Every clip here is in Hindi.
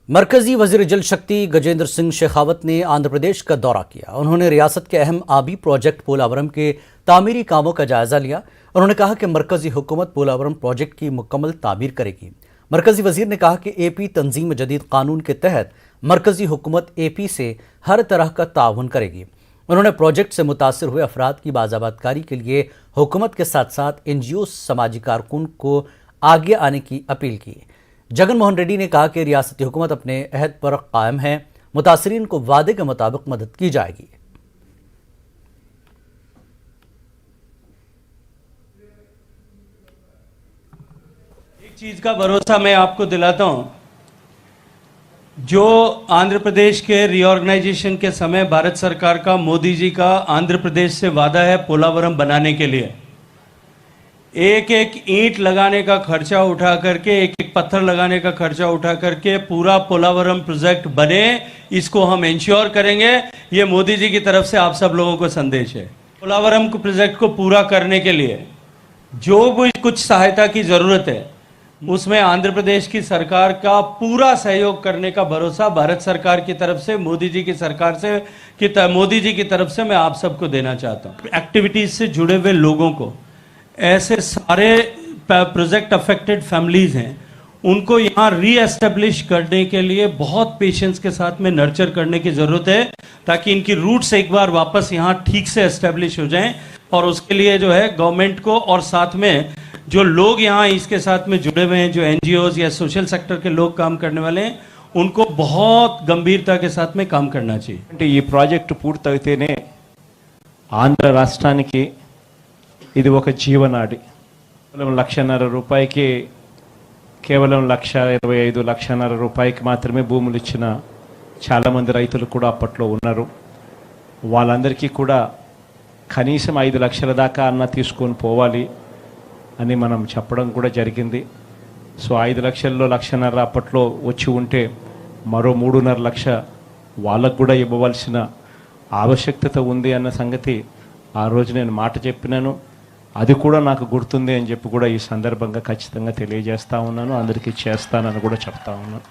मरकजी वजीर जल शक्ति गजेंद्र सिंह शेखावत ने आंध्र प्रदेश का दौरा किया। उन्होंने रियासत के अहम आबी प्रोजेक्ट पोलावरम के तामीरी कामों का जायजा लिया। उन्होंने कहा कि मरकजी हुकूमत पोलावरम प्रोजेक्ट की मुकम्मल तामीर करेगी। मरकजी वजीर ने कहा कि एपी तंजीम जदीद कानून के तहत मरकजी हुकूमत एपी से हर तरह का ताउन करेगी। उन्होंने प्रोजेक्ट से मुतासर हुए अफराद की बाज़ाबातकारी के लिए हुकूमत के साथ साथ NGO समाजी कारकुन को आगे आने की अपील की। जगन मोहन रेड्डी ने कहा कि रियासती हुकूमत अपने अहद पर कायम है, मुतासरीन को वादे के मुताबिक मदद की जाएगी। एक चीज का भरोसा मैं आपको दिलाता हूं, जो आंध्र प्रदेश के रीऑर्गेनाइजेशन के समय भारत सरकार का, मोदी जी का आंध्र प्रदेश से वादा है पोलावरम बनाने के लिए, एक एक ईंट लगाने का खर्चा उठा करके, एक एक पत्थर लगाने का खर्चा उठा करके पूरा पोलावरम प्रोजेक्ट बने, इसको हम इंश्योर करेंगे। ये मोदी जी की तरफ से आप सब लोगों को संदेश है। पोलावरम प्रोजेक्ट को पूरा करने के लिए जो भी कुछ सहायता की जरूरत है, उसमें आंध्र प्रदेश की सरकार का पूरा सहयोग करने का भरोसा भारत सरकार की तरफ से, मोदी जी की सरकार से, मोदी जी की तरफ से मैं आप सबको देना चाहता हूँ। एक्टिविटीज से जुड़े हुए लोगों को, ऐसे सारे प्रोजेक्ट अफेक्टेड फैमिलीज हैं, उनको यहाँ रीएस्टेब्लिश करने के लिए बहुत पेशेंस के साथ में नर्चर करने की जरूरत है, ताकि इनकी रूट्स एक बार वापस यहाँ ठीक से एस्टेब्लिश हो जाएं। और उसके लिए जो है गवर्नमेंट को और साथ में जो लोग यहाँ इसके साथ में जुड़े हुए हैं, जो NGOs या सोशल सेक्टर के लोग काम करने वाले हैं, उनको बहुत गंभीरता के साथ में काम करना चाहिए। ये प्रोजेक्ट పూర్తయితేనే ఆంధ్ర రాష్ట్రానికి ఇది ఒక జీవనాడి. కేవలం 1,50,000 రూపాయకి, కేవలం 1,25,000, 1,50,000 రూపాయకి మాత్రమే భూములు ఇచ్చిన చాలామంది రైతులు కూడా అప్పట్లో ఉన్నారు. వాళ్ళందరికీ కూడా కనీసం 5 లక్షల దాకా అన్న తీసుకొని పోవాలి అని మనం చెప్పడం కూడా జరిగింది. సో 5 లక్షల్లో 1,50,000 అప్పట్లో వచ్చి ఉంటే మరో 3.5 లక్ష వాళ్ళకు కూడా ఇవ్వవలసిన ఆవశ్యకత ఉంది అన్న సంగతి ఆ రోజు నేను మాట చెప్పినాను. అది కూడా నాకు గుర్తుంది అని చెప్పి కూడా ఈ సందర్భంగా ఖచ్చితంగా తెలియజేస్తా ఉన్నాను. అందరికీ చేస్తానని కూడా చెప్తా ఉన్నాను.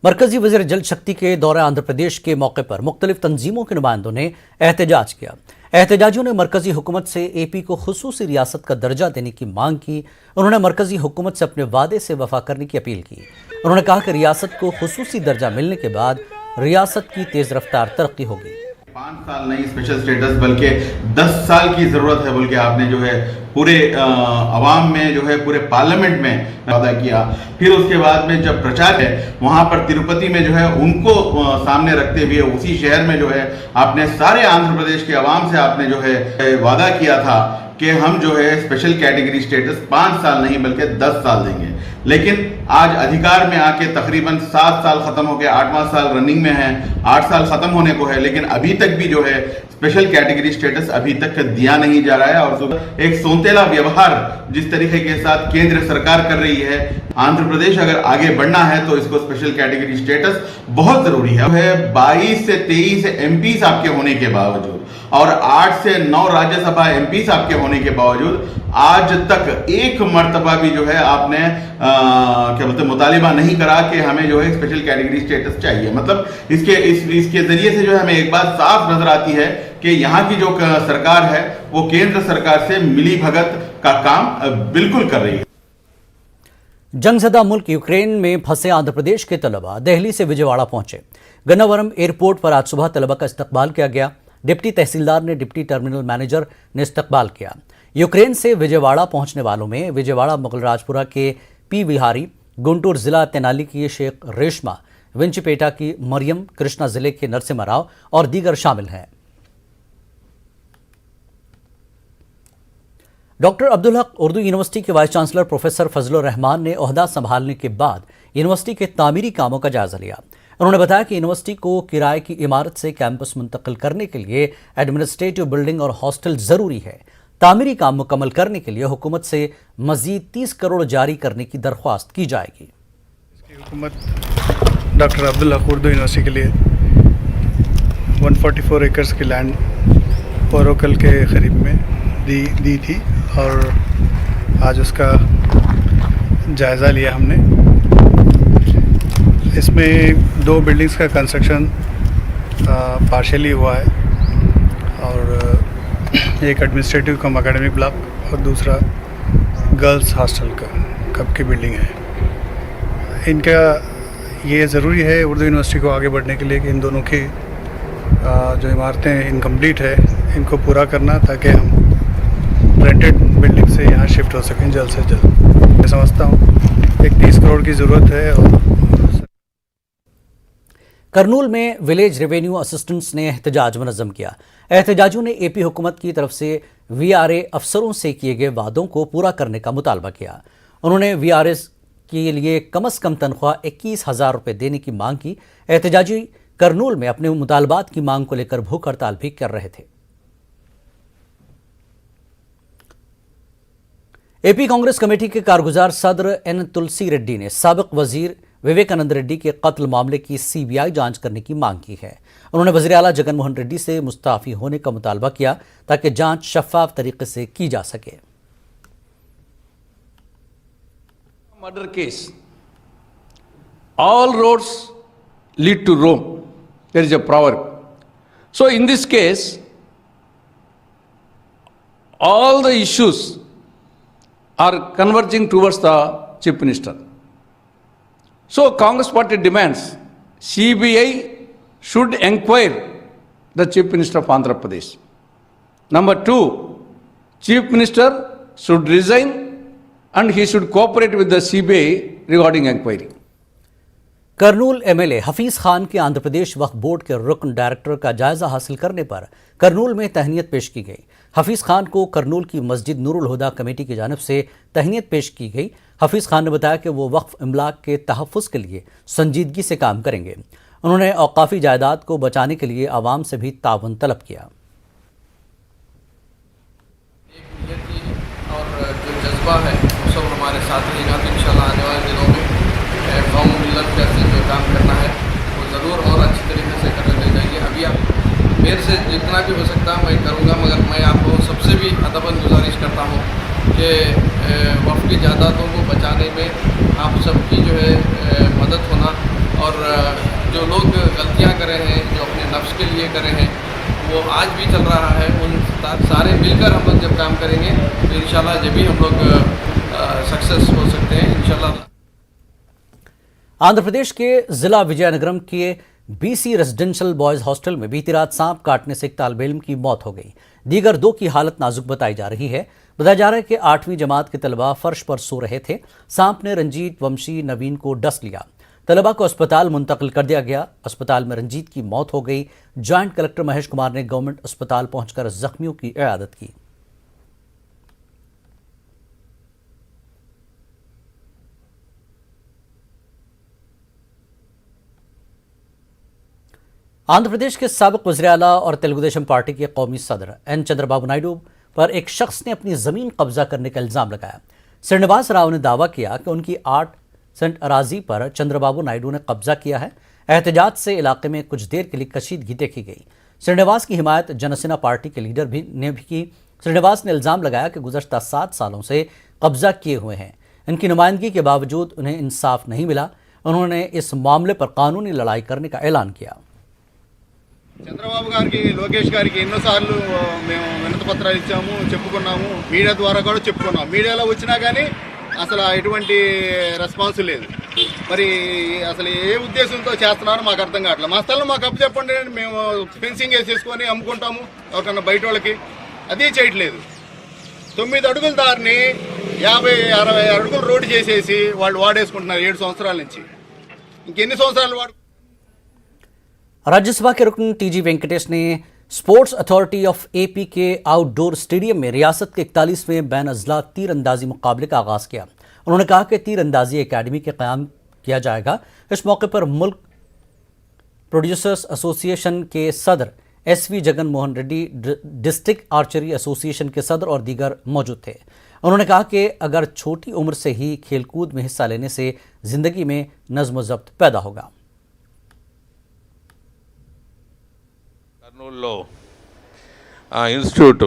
मरकजी वज़ीर जल शक्ति के दौरे आंध्र प्रदेश के मौके पर मुख्तलिफ तंजीमों के नुमाइंदों ने एहतजाज किया। एहतजाजियों ने मरकजी हुकूमत से एपी को खुसूसी रियासत का दर्जा देने की मांग की। उन्होंने मरकजी हुकूमत से अपने वादे से वफा करने की अपील की। उन्होंने कहा कि रियासत को खुसूसी दर्जा मिलने के बाद रियासत की तेज रफ्तार तरक्की होगी। 5 साल नहीं स्पेशल स्टेटस बल्कि 10 साल की जरूरत है, बोल के आपने जो है पूरे अवाम में, जो है पूरे पार्लियामेंट में वादा किया। फिर उसके बाद में जब प्रचार है वहां पर तिरुपति में जो है उनको सामने रखते हुए उसी शहर में जो है आपने सारे आंध्र प्रदेश के अवाम से आपने जो है वादा किया था कि हम जो है स्पेशल कैटेगरी स्टेटस 5 साल नहीं बल्कि 10 साल देंगे। लेकिन आज अधिकार में आके तकरीबन 7 साल खत्म हो गए, 8वां साल रनिंग में है, 8 साल खत्म होने को है, लेकिन अभी तक भी जो है स्पेशल कैटेगरी स्टेटस अभी तक दिया नहीं जा रहा है। और एक सौतेला व्यवहार जिस तरीके के साथ केंद्र सरकार कर रही है, आंध्र प्रदेश अगर आगे बढ़ना है तो इसको स्पेशल कैटेगरी स्टेटस बहुत जरूरी है। 22 से 23 MPs आपके होने के बावजूद और 8 से 9 राज्यसभा MPs आपके होने के बावजूद आज तक एक मर्तबा भी जो है आपने क्या बोलते मुतालिबा नहीं करा कि हमें जो है स्पेशल कैटेगरी स्टेटस चाहिए। मतलब इसके जरिए से जो है हमें एक बात साफ नजर आती है कि यहाँ की जो सरकार है वो केंद्र सरकार से मिली भगत का काम बिल्कुल कर रही है। जंगज़दा मुल्क यूक्रेन में फंसे आंध्र प्रदेश के तलबा दिल्ली से विजयवाड़ा पहुंचे। गन्नावरम एयरपोर्ट पर आज सुबह तलबा का इस्तकबाल किया गया। डिप्टी तहसीलदार ने डिप्टी टर्मिनल मैनेजर ने इस्तकबाल किया। यूक्रेन से विजयवाड़ा पहुंचने वालों में विजयवाड़ा मुगल राजपुरा के पी विहारी, गुंटूर जिला तेनाली की शेख रेशमा, विंचपेटा की मरियम, कृष्णा जिले के नरसिम्हा राव और दीगर शामिल हैं। डॉक्टर अब्दुल हक उर्दू यूनिवर्सिटी के vice chancellor professor Fazlur Rahman ने ओहदा संभालने के बाद यूनिवर्सिटी के तामीरी कामों का जायजा लिया। उन्होंने बताया कि यूनिवर्सिटी को किराए की इमारत से कैंपस मुंतकिल करने के लिए एडमिनिस्ट्रेटिव बिल्डिंग और हॉस्टल जरूरी है। तामीरी काम मुकम्मल करने के लिए हुकूमत से मजीद 30 करोड़ जारी करने की दरख्वास्त की जाएगी। हुकूमत डॉक्टर अब्दुल हक उर्दू यूनिवर्सिटी के लिए 144 एकर्स की लैंड पोरोकल के करीब में दी थी और आज उसका जायज़ा लिया हमने। इसमें 2 बिल्डिंग्स का कंस्ट्रक्शन पार्शियली हुआ है और एक एडमिनिस्ट्रेटिव कम एकेडमिक ब्लॉक और दूसरा गर्ल्स हॉस्टल का कब की बिल्डिंग है। इनका ये ज़रूरी है उर्दू यूनिवर्सिटी को आगे बढ़ने के लिए कि इन दोनों की जो इमारतें इनकम्प्लीट है इनको पूरा करना, ताकि हम रेंटेड बिल्डिंग से यहाँ शिफ्ट हो सकें जल्द से जल्द। मैं समझता हूँ एक 30 करोड़ की ज़रूरत है। और करनूल में विलेज रेवेन्यू असिस्टेंट्स ने एहतजाज मुनज़्ज़म किया। एहतजाजियों ने एपी हुकूमत की तरफ से वीआरए अफसरों से किए गए वादों को पूरा करने का मुतालबा किया। उन्होंने वीआरए के लिए कम से कम तनख्वाह 21,000 रुपये देने की मांग की। एहतजाजी करनूल में अपने मुतालबात की मांग को लेकर भूख हड़ताल भी कर रहे थे। एपी कांग्रेस कमेटी के कारगुजार सदर एन तुलसी रेड्डी ने साबिक वजीर विवेकानंद रेड्डी के कत्ल मामले की सीबीआई जांच करने की मांग की है। उन्होंने वजीर आला जगन मोहन रेड्डी से मुस्ताफी होने का मुतालबा किया ताकि जांच शफाफ तरीके से की जा सके। Murder case. All roads lead to Rome. There is a proverb. So in this case, all the issues are converging towards the Chief Minister. So Congress Party demands CBI should inquire the Chief Minister of Andhra Pradesh. Number 2, Chief Minister should resign and he should cooperate with the CBI regarding inquiry. Kurnool MLA Hafeez Khan के आंध्र प्रदेश वक्फ बोर्ड के रुकन डायरेक्टर का जायजा हासिल करने पर करनूल में तहनीत पेश की गई। हफीज खान को करनूल की मस्जिद नूरुल हुदा कमेटी की जानिब से तहनीत पेश की गई। हफीज खान ने बताया कि वो वक्फ इमलाक के तहफ़्फ़ुज़ के लिए संजीदगी से काम करेंगे। उन्होंने औक़ाफ़ी जायदाद को बचाने के लिए आवाम से भी ताउन तलब किया। और जो जज्बा है वो सब हमारे साथ रहेगा तो इंशाल्लाह आने वाले दिनों में कौम मिलत कैसे जो काम करना है वो ज़रूर और अच्छी तरीके से करने लग जाएंगे। अभी आप मेरे से जितना भी हो सकता मैं करूँगा, मगर मैं आपको सबसे भी अदबन गुजारिश करता हूँ कि वक्फ की जायदादों को बचाने में आप सबकी जो है मदद होना, और जो लोग गलतियाँ करे हैं जो अपने नफ्स के लिए करे हैं वो आज भी चल रहा है, उन सारे मिलकर हम लोग जब काम करेंगे तो इंशाल्लाह जब भी हम लोग सक्सेस हो सकते हैं इंशाल्लाह। आंध्र प्रदेश के जिला विजयनगरम के बीसी रेजिडेंशियल बॉयज हॉस्टल में बीती रात सांप काटने से एक तालिब इल्म की मौत हो गई। दीगर 2 की हालत नाजुक बताई जा रही है। बताया जा रहा है कि 8वीं जमात के तलबा फर्श पर सो रहे थे। सांप ने रंजीत, वंशी, नवीन को डस लिया। तलबा को अस्पताल मुंतकिल कर दिया गया। अस्पताल में रंजीत की मौत हो गई। जॉइंट कलेक्टर महेश कुमार ने गवर्नमेंट अस्पताल पहुंचकर जख्मियों की इयादत की। आंध्र प्रदेश के साबिक वज़ीर आला और तेलुगु देशम पार्टी के कौमी सदर एन चंद्रबाबू नायडू पर एक शख्स ने अपनी ज़मीन कब्जा करने का इल्ज़ाम लगाया। श्रीनिवास राव ने दावा किया कि उनकी 8 सेंट अराजी पर चंद्रबाबू नायडू ने कब्जा किया है। एहतजाज से इलाके में कुछ देर के लिए कशीदगी देखी गई। श्रीनिवास की हिमायत जनसेना पार्टी के लीडर ने भी की। श्रीनिवास ने इल्ज़ाम लगाया कि गुज़श्ता 7 सालों से कब्जा किए हुए हैं। इनकी नुमाइंदगी के बावजूद उन्हें इंसाफ नहीं मिला। उन्होंने इस मामले पर कानूनी लड़ाई करने का ऐलान किया। చంద్రబాబు గారికి లోకేష్ గారికి ఎన్నోసార్లు మేము వినతి పత్రాలు ఇచ్చాము, చెప్పుకున్నాము, మీడియా ద్వారా కూడా చెప్పుకున్నాము. మీడియాలో వచ్చినా కానీ అసలు ఎటువంటి రెస్పాన్స్ లేదు. మరి అసలు ఏ ఉద్దేశంతో చేస్తున్నారో మాకు అర్థం కావట్లేదు. మా స్థలం మాకు అప్పు చెప్పండి, మేము ఫెన్సింగ్ వేసేసుకొని అమ్ముకుంటాము ఎవరికన్నా బయట వాళ్ళకి. అది చేయట్లేదు. 9 అడుగుల దారిని 50-60 అడుగులు రోడ్డు చేసేసి వాళ్ళు వాడేసుకుంటున్నారు 7 సంవత్సరాల నుంచి. ఇంకెన్ని సంవత్సరాలు వాడు राज्यसभा के रुकन टीजी वेंकटेश ने स्पोर्ट्स अथॉरिटी ऑफ एपी के आउटडोर स्टेडियम में रियासत के 41वें बैन अजला तीरंदाजी मुकाबले का आगाज़ किया। उन्होंने कहा कि तीरंदाजी एकेडमी के क़याम किया जाएगा। इस मौके पर मुल्क प्रोड्यूसर्स एसोसिएशन के सदर SV Jagan Mohan Reddy, district archery association के सदर और दीगर मौजूद थे। उन्होंने कहा कि अगर छोटी उम्र से ही खेलकूद में हिस्सा लेने से ज़िंदगी में नज़्म व ज़ब्त पैदा होगा। కర్నూలులో ఇన్స్టిట్యూట్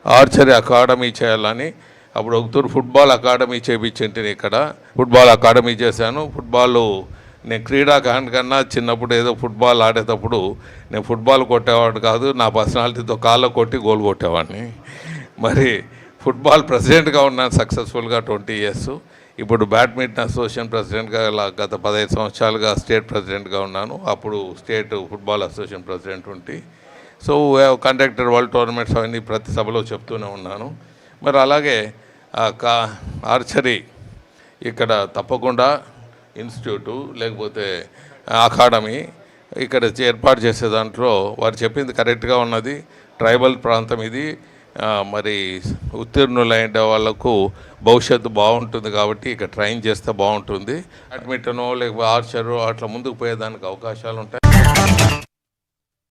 ఆర్చరీ అకాడమీ చేయాలని అప్పుడు ఒకతూరు ఫుట్బాల్ అకాడమీ చేయించింటే ఇక్కడ ఫుట్బాల్ అకాడమీ చేశాను. ఫుట్బాల్ నేను క్రీడాకారుని కన్నా చిన్నప్పుడు ఏదో ఫుట్బాల్ ఆడేటప్పుడు నేను ఫుట్బాల్ కొట్టేవాడు కాదు, నా పర్సనాలిటీతో కాళ్ళ కొట్టి గోల్ కొట్టేవాడిని. మరి ఫుట్బాల్ ప్రెసిడెంట్గా ఉన్నాను సక్సెస్ఫుల్గా 20 ఇయర్స్. ఇప్పుడు బ్యాడ్మింటన్ అసోసియేషన్ ప్రెసిడెంట్గా గత 15 సంవత్సరాలుగా స్టేట్ ప్రెసిడెంట్గా ఉన్నాను. అప్పుడు స్టేట్ ఫుట్బాల్ అసోసియేషన్ ప్రెసిడెంట్ ఉంటే. సో కండక్టర్ వరల్డ్ టోర్నమెంట్స్ అవన్నీ ప్రతి సభలో చెప్తూనే ఉన్నాను. మరి అలాగే ఆర్చరీ ఇక్కడ తప్పకుండా ఇన్స్టిట్యూటు లేకపోతే అకాడమీ ఇక్కడ ఏర్పాటు చేసే దాంట్లో వారు చెప్పింది కరెక్ట్గా ఉన్నది. ట్రైబల్ ప్రాంతం ఇది, మరి ఉత్తీర్ణులైన వాళ్ళకు భవిష్యత్తు బాగుంటుంది కాబట్టి ఇక్కడ ట్రైన్ చేస్తే బాగుంటుంది. బ్యాడ్మింటనో లేకపోతే ఆర్చరో అట్లా ముందుకు పోయేదానికి అవకాశాలు ఉంటాయి.